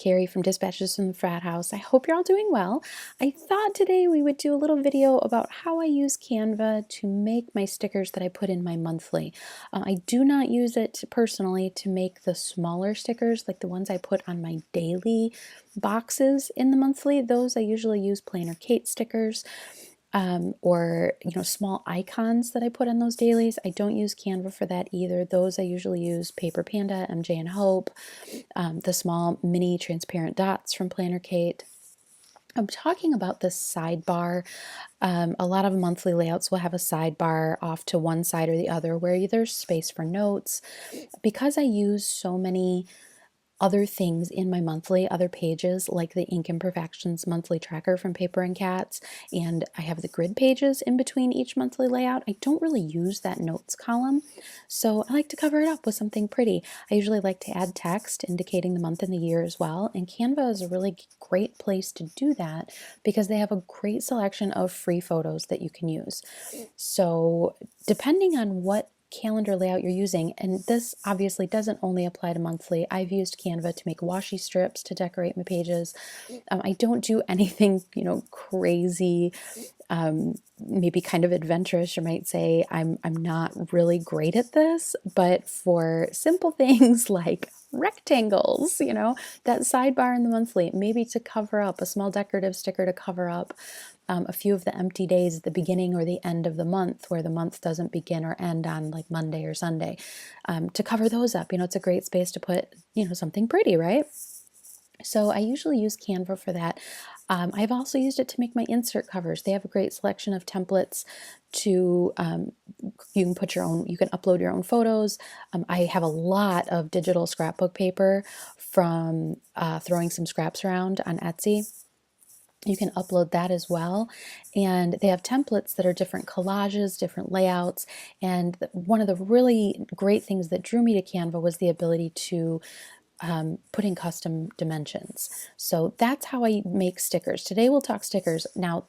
Carrie from Dispatches from the Frat House. I hope you're all doing well. I thought today we would do a little video about how I use Canva to make my stickers that I put in my monthly. I do not use it personally to make the smaller stickers, like the ones I put on my daily boxes in the monthly. Those I usually use Planner Kate stickers. Or small icons that I put on those dailies. I don't use Canva for that either. Those I usually use Paper Panda, MJ and Hope, the small mini transparent dots from Planner Kate. I'm talking about this sidebar. A lot of monthly layouts will have a sidebar off to one side or the other where there's space for notes. Because I use so many other things in my monthly, other pages like the Ink Imperfections monthly tracker from Paper and Cats, and I have the grid pages in between each monthly layout. I don't really use that notes column, so I like to cover it up with something pretty. I usually like to add text indicating the month and the year as well, and Canva is a really great place to do that because they have a great selection of free photos that you can use. So depending on what calendar layout you're using, and this obviously doesn't only apply to monthly. I've used Canva to make washi strips to decorate my pages. I don't do anything, crazy, maybe kind of adventurous, you might say. I'm not really great at this, but for simple things like rectangles, that sidebar in the monthly, maybe to cover up a small decorative sticker to cover up a few of the empty days at the beginning or the end of the month where the month doesn't begin or end on like Monday or Sunday, to cover those up. It's a great space to put, something pretty, right? So I usually use Canva for that. I've also used it to make my insert covers. They have a great selection of templates to, you can put your own, you can upload your own photos. I have a lot of digital scrapbook paper from throwing some scraps around on Etsy. You can upload that as well, and they have templates that are different collages, different layouts, and one of the really great things that drew me to Canva was the ability to put in custom dimensions. So that's how I make stickers. Today we'll talk stickers. Now,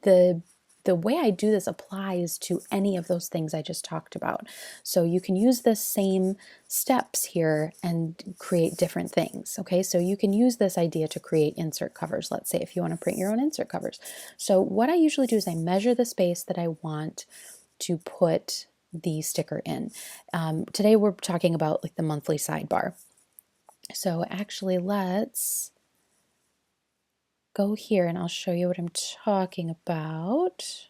the way I do this applies to any of those things I just talked about. So you can use the same steps here and create different things. Okay, so you can use this idea to create insert covers, let's say, if you want to print your own insert covers. So what I usually do is I measure the space that I want to put the sticker in. Today we're talking about like the monthly sidebar. So actually let's go here and I'll show you what I'm talking about.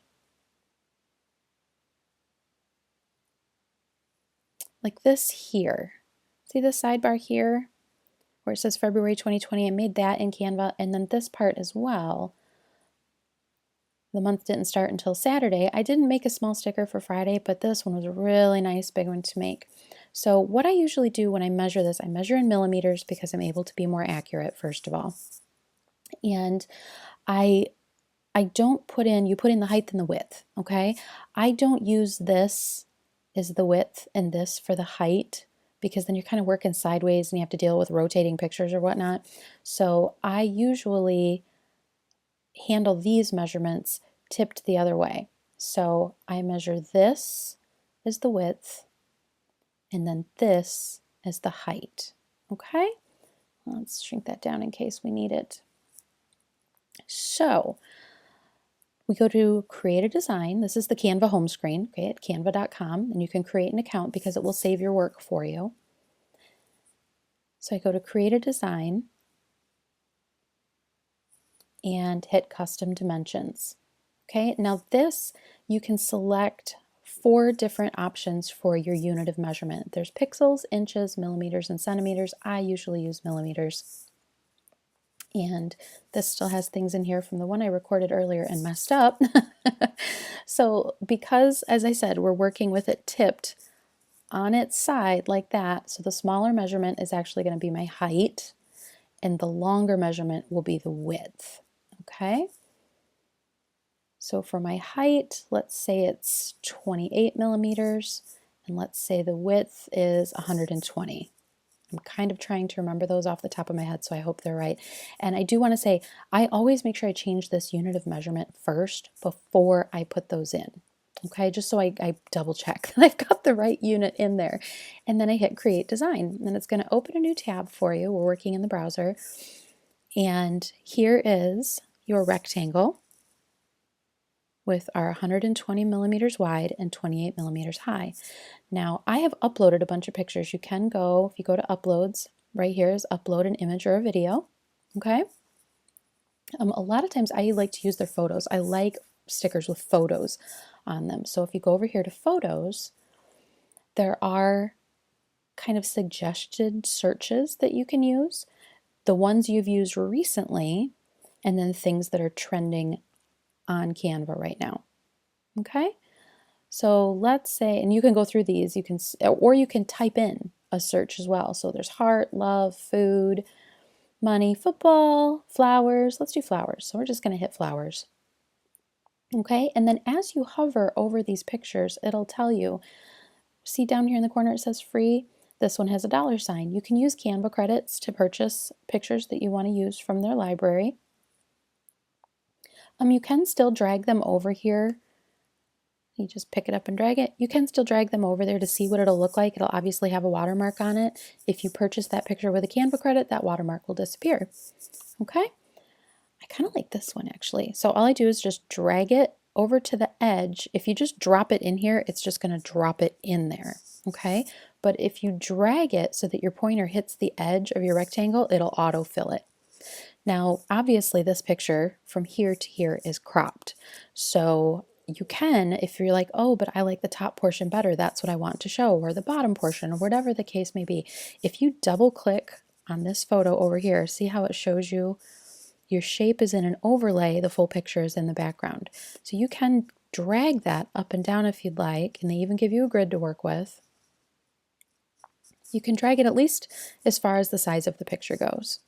Like this here. See the sidebar here where it says February 2020? I made that in Canva, and then this part as well. The month didn't start until Saturday. I didn't make a small sticker for Friday, but this one was a really nice big one to make. So what I usually do when I measure this, I measure in millimeters because I'm able to be more accurate, first of all. And I don't put in, you put in the height and the width, okay? I don't use this as the width and this for the height because then you're kind of working sideways and you have to deal with rotating pictures or whatnot. So I usually handle these measurements tipped the other way. So I measure this as the width and then this as the height, okay? Let's shrink that down in case we need it. So we go to create a design. This is the Canva home screen, okay, at canva.com, and you can create an account because it will save your work for you. So I go to create a design and hit custom dimensions. Okay, now this, you can select 4 different options for your unit of measurement. There's pixels, inches, millimeters, and centimeters. I usually use millimeters. And this still has things in here from the one I recorded earlier and messed up. So because, as I said, we're working with it tipped on its side like that, so the smaller measurement is actually going to be my height, and the longer measurement will be the width. Okay? So for my height, let's say it's 28 millimeters, and let's say the width is 120. I'm kind of trying to remember those off the top of my head, so I hope they're right. And I do want to say, I always make sure I change this unit of measurement first before I put those in. okay, just so I double check that I've got the right unit in there. And then I hit Create Design, and it's going to open a new tab for you. We're working in the browser, and here is your rectangle with our 120 millimeters wide and 28 millimeters high. Now, I have uploaded a bunch of pictures. You can go, if you go to Uploads, right here is Upload an image or a video, okay? A lot of times I like to use their photos. I like stickers with photos on them. So if you go over here to Photos, there are kind of suggested searches that you can use. The ones you've used recently, and then things that are trending on Canva right now, okay? So let's say, and you can go through these, you can, or you can type in a search as well. So there's heart, love, food, money, football, flowers. Let's do flowers. So we're just going to hit flowers. Okay, and then as you hover over these pictures, it'll tell you, see down here in the corner it says free. This one has a $sign. You can use Canva credits to purchase pictures that you want to use from their library. You can still drag them over here. You just pick it up and drag it. You can still drag them over there to see what it'll look like. It'll obviously have a watermark on it. If you purchase that picture with a Canva credit, that watermark will disappear. Okay? I kind of like this one actually. So all I do is just drag it over to the edge. If you just drop it in here, it's just going to drop it in there. Okay? But if you drag it so that your pointer hits the edge of your rectangle, it'll autofill it. Now, obviously this picture from here to here is cropped. So you can, if you're like, oh, but I like the top portion better, that's what I want to show, or the bottom portion, or whatever the case may be. If you double click on this photo over here, see how it shows you your shape is in an overlay, the full picture is in the background. So you can drag that up and down if you'd like, and they even give you a grid to work with. You can drag it at least as far as the size of the picture goes.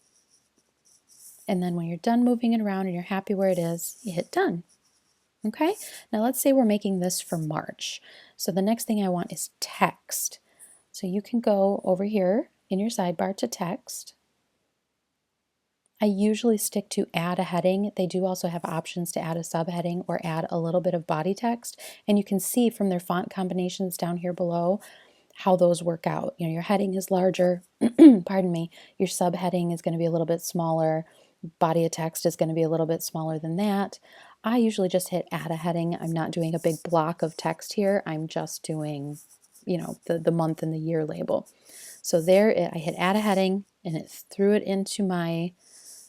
And then when you're done moving it around and you're happy where it is, you hit done. Okay, now let's say we're making this for March. So the next thing I want is text. So you can go over here in your sidebar to text. I usually stick to add a heading. They do also have options to add a subheading or add a little bit of body text. And you can see from their font combinations down here below how those work out. You know, your heading is larger, pardon me, your subheading is going to be a little bit smaller, body of text is going to be a little bit smaller than that. I usually just hit add a heading. I'm not doing a big block of text here. I'm just doing, you know, the month and the year label. So there, I hit add a heading and it threw it into my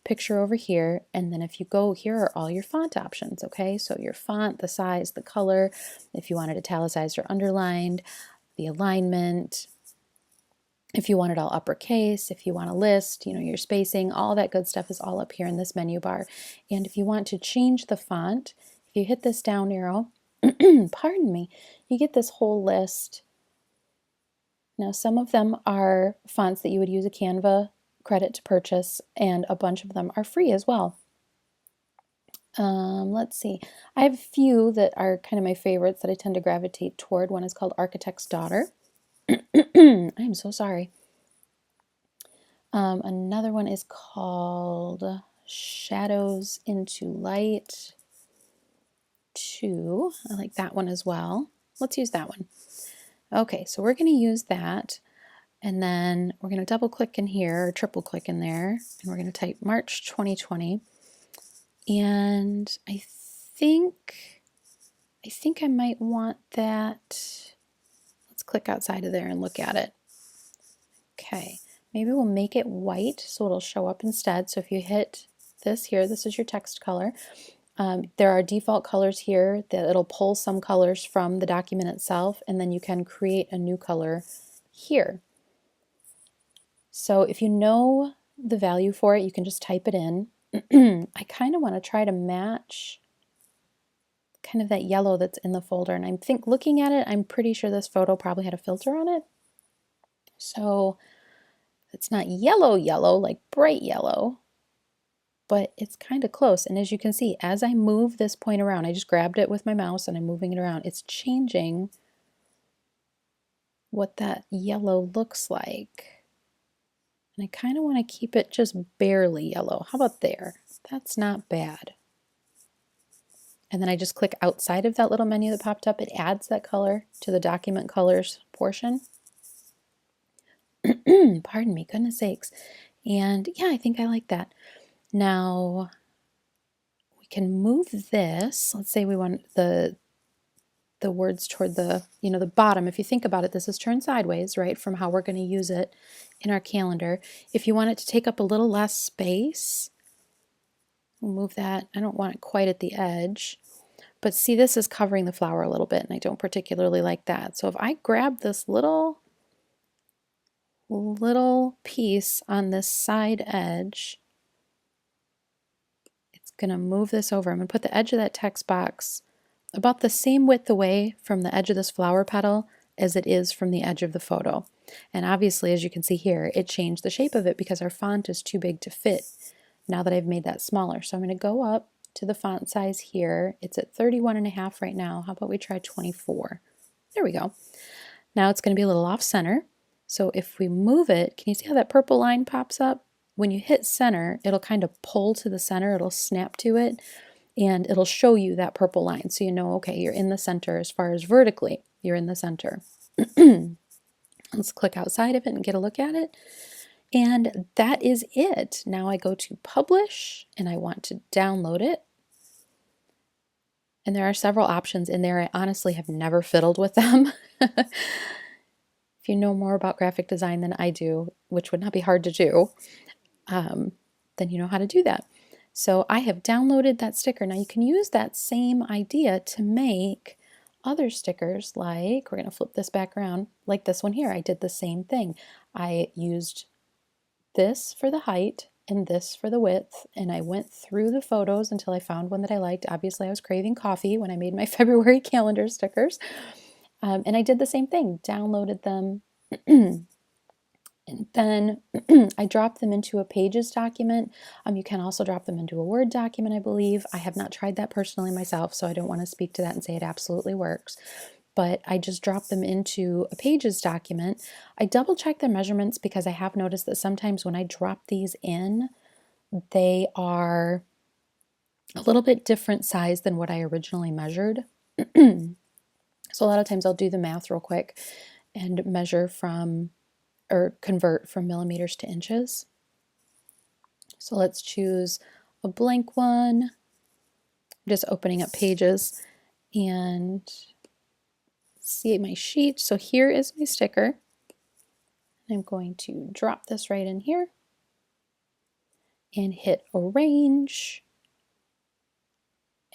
picture over here. And then if you go, here are all your font options, okay? So your font, the size, the color, if you want it italicized or underlined, the alignment, if you want it all uppercase, if you want a list, you know, your spacing, all that good stuff is all up here in this menu bar. And if you want to change the font, if you hit this down arrow, pardon me, you get this whole list. Now, some of them are fonts that you would use a Canva credit to purchase, and a bunch of them are free as well. Let's see. I have a few that are kind of my favorites that I tend to gravitate toward. One is called Architect's Daughter. I'm so sorry. Another one is called Shadows into Light 2. I like that one as well. Let's use that one. Okay, so we're going to use that. And then we're going to double click in here, or triple click in there, and we're going to type March 2020. And I think I might want that. Let's click outside of there and look at it. Okay, maybe we'll make it white so it'll show up instead. So if you hit this here, this is your text color. There are default colors here that it'll pull some colors from the document itself, and then you can create a new color here. So if you know the value for it, you can just type it in. I kind of want to try to match kind of that yellow that's in the folder. And I think looking at it, I'm pretty sure this photo probably had a filter on it. So it's not yellow yellow, like bright yellow, but it's kind of close. And as you can see, as I move this point around, I just grabbed it with my mouse and I'm moving it around. It's changing what that yellow looks like. And I kind of want to keep it just barely yellow. How about there? That's not bad. and then I just click outside of that little menu that popped up. It adds that color to the document colors portion. Pardon me, goodness sakes. And yeah, I think I like that. Now we can move this. Let's say we want the words toward the, the bottom. If you think about it, this is turned sideways, right, from how we're going to use it in our calendar. If you want it to take up a little less space, we'll move that. I don't want it quite at the edge, but see, this is covering the flower a little bit, and I don't particularly like that. So if I grab this little piece on this side edge, it's going to move this over. I'm going to put the edge of that text box about the same width away from the edge of this flower petal as it is from the edge of the photo. And obviously, as you can see here, it changed the shape of it because our font is too big to fit now that I've made that smaller. So I'm going to go up to the font size here. It's at 31.5 right now. How about we try 24? There we go. Now it's going to be a little off center. So if we move it, can you see how that purple line pops up? When you hit center, it'll kind of pull to the center. It'll snap to it, and it'll show you that purple line. So you know, okay, you're in the center as far as vertically, you're in the center. Let's click outside of it and get a look at it. And that is it. Now I go to publish and I want to download it. And there are several options in there. I honestly have never fiddled with them. If you know more about graphic design than I do, which would not be hard to do, then you know how to do that. So I have downloaded that sticker. Now you can use that same idea to make other stickers, like, we're going to flip this back around, like this one here. I did the same thing. I used this for the height and this for the width, and I went through the photos until I found one that I liked. Obviously, I was craving coffee when I made my February calendar stickers. And I did the same thing, downloaded them, and then I dropped them into a Pages document. You can also drop them into a Word document, I believe. I have not tried that personally myself, so I don't want to speak to that and say it absolutely works. But I just dropped them into a Pages document. I double check the measurements because I have noticed that sometimes when I drop these in, they are a little bit different size than what I originally measured. So a lot of times I'll do the math real quick and measure from, or convert from millimeters to inches. So let's choose a blank one. I'm just opening up Pages and see my sheet. So here is my sticker. I'm going to drop this right in here and hit arrange.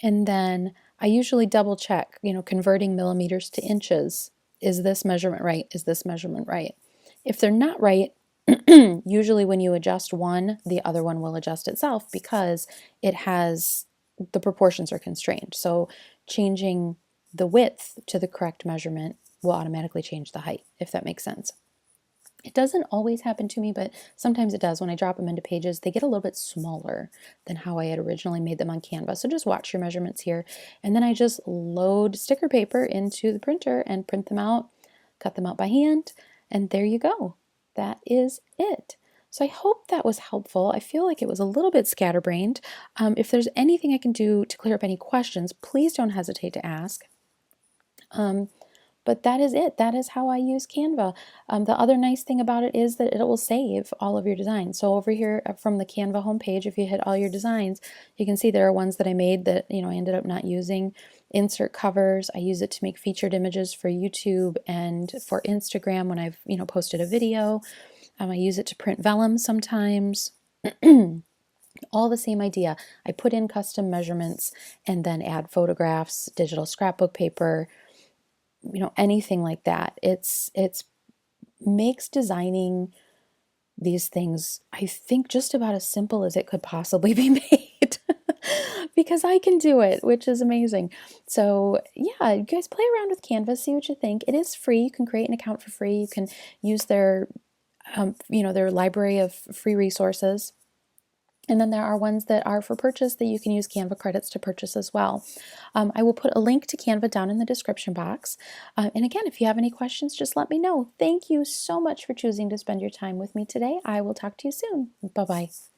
And then I usually double check, converting millimeters to inches. Is this measurement right? Is this measurement right? If they're not right, usually when you adjust one, the other one will adjust itself because the proportions are constrained. So changing the width to the correct measurement will automatically change the height, if that makes sense. It doesn't always happen to me, but sometimes it does. When I drop them into Pages, they get a little bit smaller than how I had originally made them on Canva. So just watch your measurements here. And then I just load sticker paper into the printer and print them out, cut them out by hand, and there you go. That is it. So I hope that was helpful. I feel like it was a little bit scatterbrained. If there's anything I can do to clear up any questions, please don't hesitate to ask. But that is it. That is how I use Canva. The other nice thing about it is that it will save all of your designs. So over here from the Canva homepage, if you hit all your designs, you can see there are ones that I made that I ended up not using. Insert covers. I use it to make featured images for YouTube and for Instagram when I've posted a video. I use it to print vellum sometimes. All the same idea. I put in custom measurements and then add photographs, digital scrapbook paper, anything like that. It's makes designing these things, I think, just about as simple as it could possibly be made. Because I can do it, which is amazing. So yeah, you guys play around with Canva, see what you think. It is free. You can create an account for free. You can use their their library of free resources. And then there are ones that are for purchase that you can use Canva credits to purchase as well. I will put a link to Canva down in the description box. And again, if you have any questions, just let me know. Thank you so much for choosing to spend your time with me today. I will talk to you soon. Bye-bye.